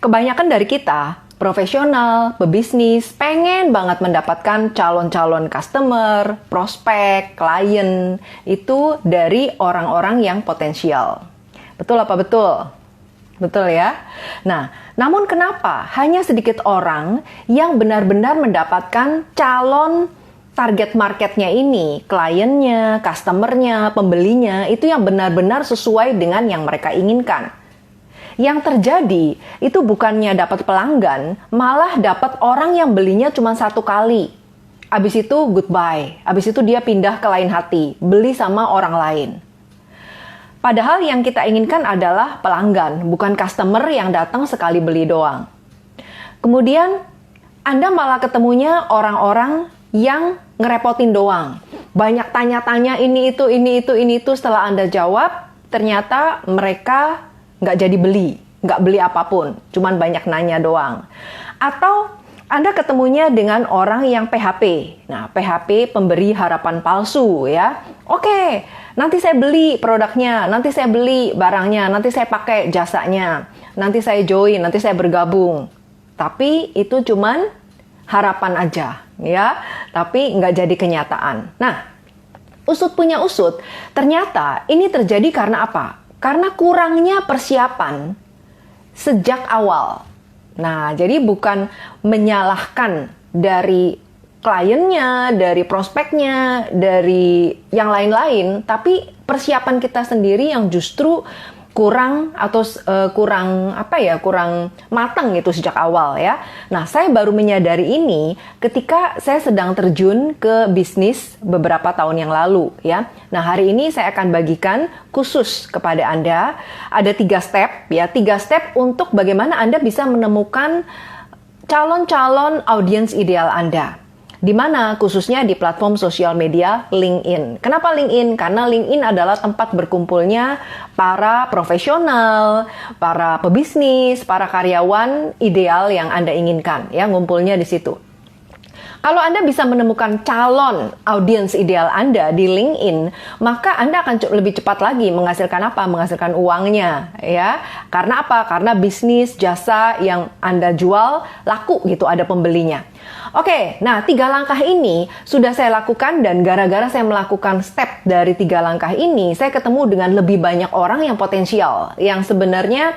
Kebanyakan dari kita, profesional, pebisnis, pengen banget mendapatkan calon-calon customer, prospek, klien, itu dari orang-orang yang potensial. Betul apa betul? Betul ya? Nah, namun kenapa hanya sedikit orang yang benar-benar mendapatkan calon target marketnya ini, kliennya, customernya, pembelinya, itu yang benar-benar sesuai dengan yang mereka inginkan? Yang terjadi itu bukannya dapat pelanggan, malah dapat orang yang belinya cuma satu kali. Abis itu goodbye, abis itu dia pindah ke lain hati, beli sama orang lain. Padahal yang kita inginkan adalah pelanggan, bukan customer yang datang sekali beli doang. Kemudian Anda malah ketemunya orang-orang yang ngerepotin doang. Banyak tanya-tanya ini itu, setelah Anda jawab, ternyata mereka nggak jadi beli, nggak beli apapun, cuman banyak nanya doang. Atau Anda ketemunya dengan orang yang PHP. Nah, PHP pemberi harapan palsu ya. Oke, nanti saya beli produknya, nanti saya beli barangnya, nanti saya pakai jasanya, nanti saya join, nanti saya bergabung. Tapi itu cuman harapan aja ya, tapi nggak jadi kenyataan. Nah, usut punya usut, ternyata ini terjadi karena apa? Karena kurangnya persiapan sejak awal. Nah, jadi bukan menyalahkan dari kliennya, dari prospeknya, dari yang lain-lain, tapi persiapan kita sendiri yang justru kurang atau kurang matang gitu sejak awal ya. Nah, saya baru menyadari ini ketika saya sedang terjun ke bisnis beberapa tahun yang lalu ya. Nah, hari ini saya akan bagikan khusus kepada Anda ada 3 step ya, 3 step untuk bagaimana Anda bisa menemukan calon-calon audiens ideal Anda. Di mana khususnya di platform sosial media LinkedIn. Kenapa LinkedIn? Karena LinkedIn adalah tempat berkumpulnya para profesional, para pebisnis, para karyawan ideal yang Anda inginkan, ya, ngumpulnya di situ. Kalau Anda bisa menemukan calon audiens ideal Anda di LinkedIn, maka Anda akan lebih cepat lagi menghasilkan apa? Menghasilkan uangnya, ya. Karena apa? Karena bisnis, jasa yang Anda jual laku gitu, ada pembelinya. Oke, nah 3 langkah ini sudah saya lakukan dan gara-gara saya melakukan step dari 3 langkah ini, saya ketemu dengan lebih banyak orang yang potensial, yang sebenarnya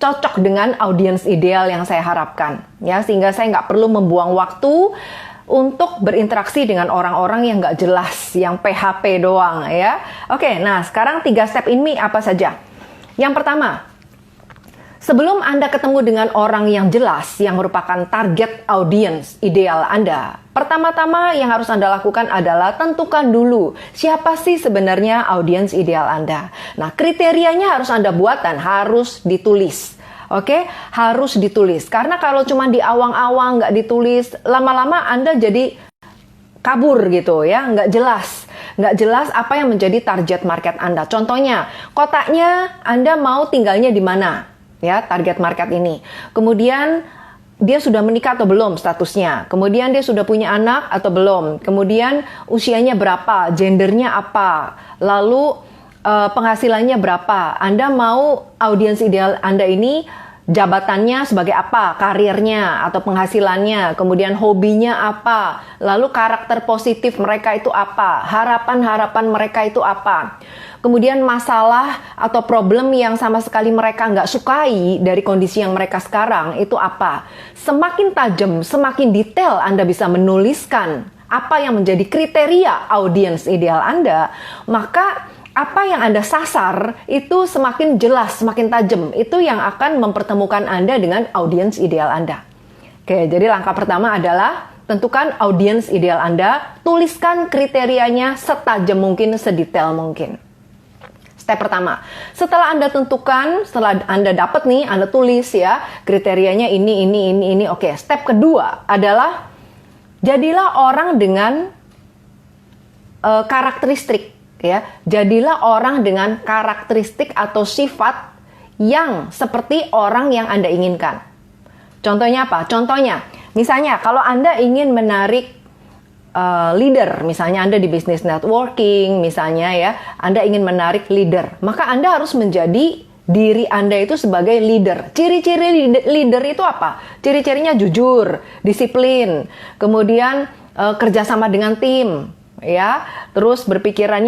cocok dengan audiens ideal yang saya harapkan, ya, sehingga saya nggak perlu membuang waktu untuk berinteraksi dengan orang-orang yang nggak jelas, yang PHP doang, ya. Oke, nah sekarang 3 step ini apa saja? Yang pertama, sebelum Anda ketemu dengan orang yang jelas, yang merupakan target audiens ideal Anda, pertama-tama yang harus Anda lakukan adalah tentukan dulu siapa sih sebenarnya audiens ideal Anda. Nah, kriterianya harus Anda buat dan harus ditulis. Oke, harus ditulis. Karena kalau cuma di awang-awang nggak ditulis, lama-lama Anda jadi kabur gitu ya, nggak jelas. Nggak jelas apa yang menjadi target market Anda. Contohnya, kotaknya Anda mau tinggalnya di mana? Ya, target market ini. Kemudian dia sudah menikah atau belum statusnya. Kemudian dia sudah punya anak atau belum. Kemudian usianya berapa, gendernya apa. Lalu penghasilannya berapa. Anda mau audiens ideal Anda ini jabatannya sebagai apa, karirnya atau penghasilannya, kemudian hobinya apa, lalu karakter positif mereka itu apa, harapan-harapan mereka itu apa. Kemudian masalah atau problem yang sama sekali mereka nggak sukai dari kondisi yang mereka sekarang itu apa. Semakin tajam, semakin detail Anda bisa menuliskan apa yang menjadi kriteria audiens ideal Anda, maka apa yang Anda sasar itu semakin jelas, semakin tajam. Itu yang akan mempertemukan Anda dengan audiens ideal Anda. Oke, jadi langkah pertama adalah tentukan audiens ideal Anda, tuliskan kriterianya setajam mungkin, sedetail mungkin. Step pertama, setelah Anda tentukan, setelah Anda dapat nih, Anda tulis ya, kriterianya ini. Oke, step kedua adalah jadilah orang dengan karakteristik, ya. Jadilah orang dengan karakteristik atau sifat yang seperti orang yang Anda inginkan. Contohnya apa? Contohnya, misalnya kalau Anda ingin menarik leader, misalnya Anda di business networking, misalnya ya, Anda ingin menarik leader, maka Anda harus menjadi diri Anda itu sebagai leader. Ciri-ciri leader itu apa? Ciri-cirinya jujur, disiplin, kemudian kerjasama dengan tim, ya. Terus berpikiran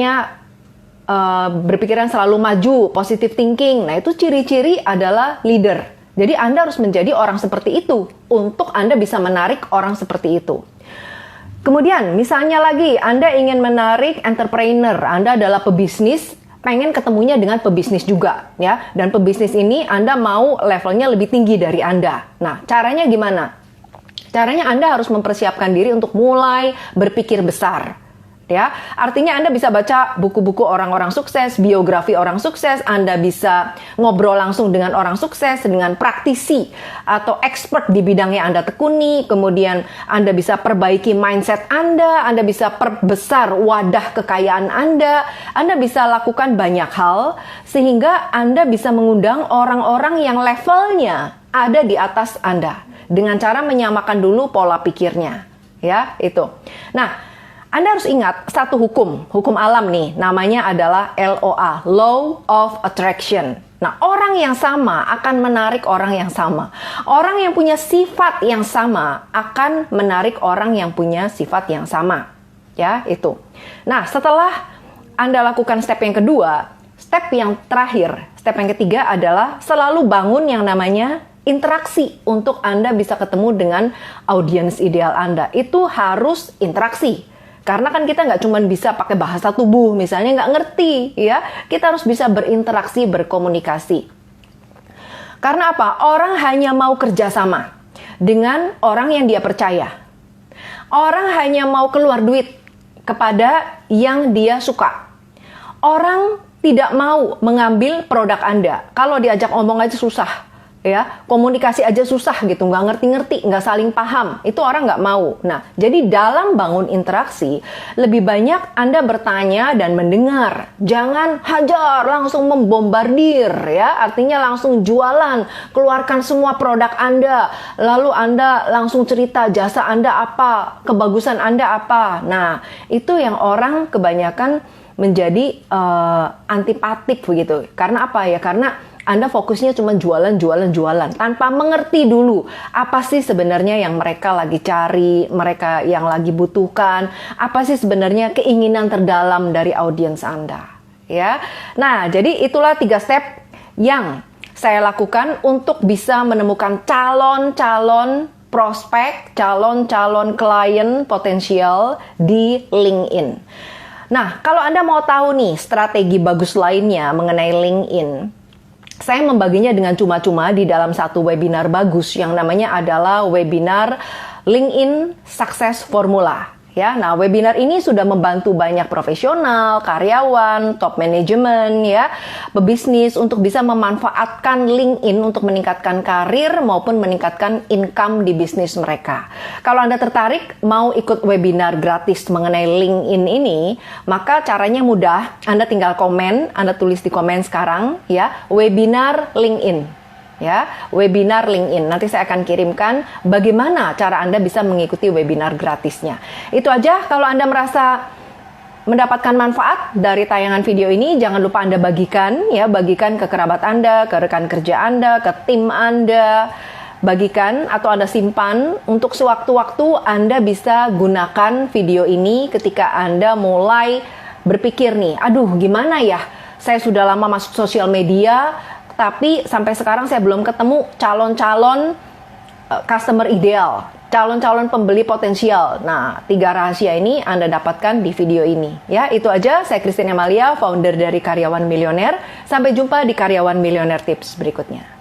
selalu maju, positive thinking. Nah, itu ciri-ciri adalah leader. Jadi Anda harus menjadi orang seperti itu untuk Anda bisa menarik orang seperti itu. Kemudian, misalnya lagi Anda ingin menarik entrepreneur, Anda adalah pebisnis, pengen ketemunya dengan pebisnis juga, ya. Dan pebisnis ini Anda mau levelnya lebih tinggi dari Anda. Nah, caranya gimana? Caranya Anda harus mempersiapkan diri untuk mulai berpikir besar. Ya, artinya Anda bisa baca buku-buku orang-orang sukses, biografi orang sukses, Anda bisa ngobrol langsung dengan orang sukses, dengan praktisi atau expert di bidang yang Anda tekuni, kemudian Anda bisa perbaiki mindset Anda bisa perbesar wadah kekayaan Anda bisa lakukan banyak hal sehingga Anda bisa mengundang orang-orang yang levelnya ada di atas Anda dengan cara menyamakan dulu pola pikirnya, ya, itu. Nah, Anda harus ingat satu hukum alam nih, namanya adalah LOA, Law of Attraction. Nah, orang yang sama akan menarik orang yang sama. Orang yang punya sifat yang sama akan menarik orang yang punya sifat yang sama. Ya, itu. Nah, setelah Anda lakukan step yang kedua, step yang terakhir, step yang ketiga adalah selalu bangun yang namanya interaksi untuk Anda bisa ketemu dengan audiens ideal Anda. Itu harus interaksi. Karena kan kita nggak cuma bisa pakai bahasa tubuh, misalnya nggak ngerti, ya. Kita harus bisa berinteraksi, berkomunikasi. Karena apa? Orang hanya mau kerjasama dengan orang yang dia percaya. Orang hanya mau keluar duit kepada yang dia suka. Orang tidak mau mengambil produk Anda. Kalau diajak ngomong aja susah. Ya, komunikasi aja susah gitu, nggak ngerti-ngerti, nggak saling paham, itu orang nggak mau. Nah, jadi dalam bangun interaksi, lebih banyak Anda bertanya dan mendengar. Jangan hajar, langsung membombardir, ya, artinya langsung jualan, keluarkan semua produk Anda, lalu Anda langsung cerita jasa Anda apa, kebagusan Anda apa. Nah, itu yang orang kebanyakan menjadi antipatik begitu. Karena apa ya? Karena Anda fokusnya cuma jualan, tanpa mengerti dulu apa sih sebenarnya yang mereka lagi cari, mereka yang lagi butuhkan, apa sih sebenarnya keinginan terdalam dari audiens Anda. Ya, nah jadi itulah 3 step yang saya lakukan untuk bisa menemukan calon-calon prospek, calon-calon klien potensial di LinkedIn. Nah, kalau Anda mau tahu nih strategi bagus lainnya mengenai LinkedIn, saya membaginya dengan cuma-cuma di dalam satu webinar bagus yang namanya adalah webinar LinkedIn Success Formula. Ya, nah webinar ini sudah membantu banyak profesional, karyawan, top manajemen, ya, pebisnis untuk bisa memanfaatkan LinkedIn untuk meningkatkan karir maupun meningkatkan income di bisnis mereka. Kalau Anda tertarik mau ikut webinar gratis mengenai LinkedIn ini, maka caranya mudah. Anda tinggal komen, Anda tulis di komen sekarang, ya, webinar LinkedIn. Ya, webinar LinkedIn. Nanti saya akan kirimkan bagaimana cara Anda bisa mengikuti webinar gratisnya. Itu aja. Kalau Anda merasa mendapatkan manfaat dari tayangan video ini, jangan lupa Anda bagikan, ya, bagikan ke kerabat Anda, ke rekan kerja Anda, ke tim Anda. Bagikan atau Anda simpan untuk sewaktu-waktu Anda bisa gunakan video ini ketika Anda mulai berpikir nih, aduh gimana ya, saya sudah lama masuk sosial media, tapi sampai sekarang saya belum ketemu calon-calon customer ideal, calon-calon pembeli potensial. Nah, 3 rahasia ini Anda dapatkan di video ini. Ya, itu aja. Saya Christine Amalia, founder dari Karyawan Milioner. Sampai jumpa di Karyawan Milioner Tips berikutnya.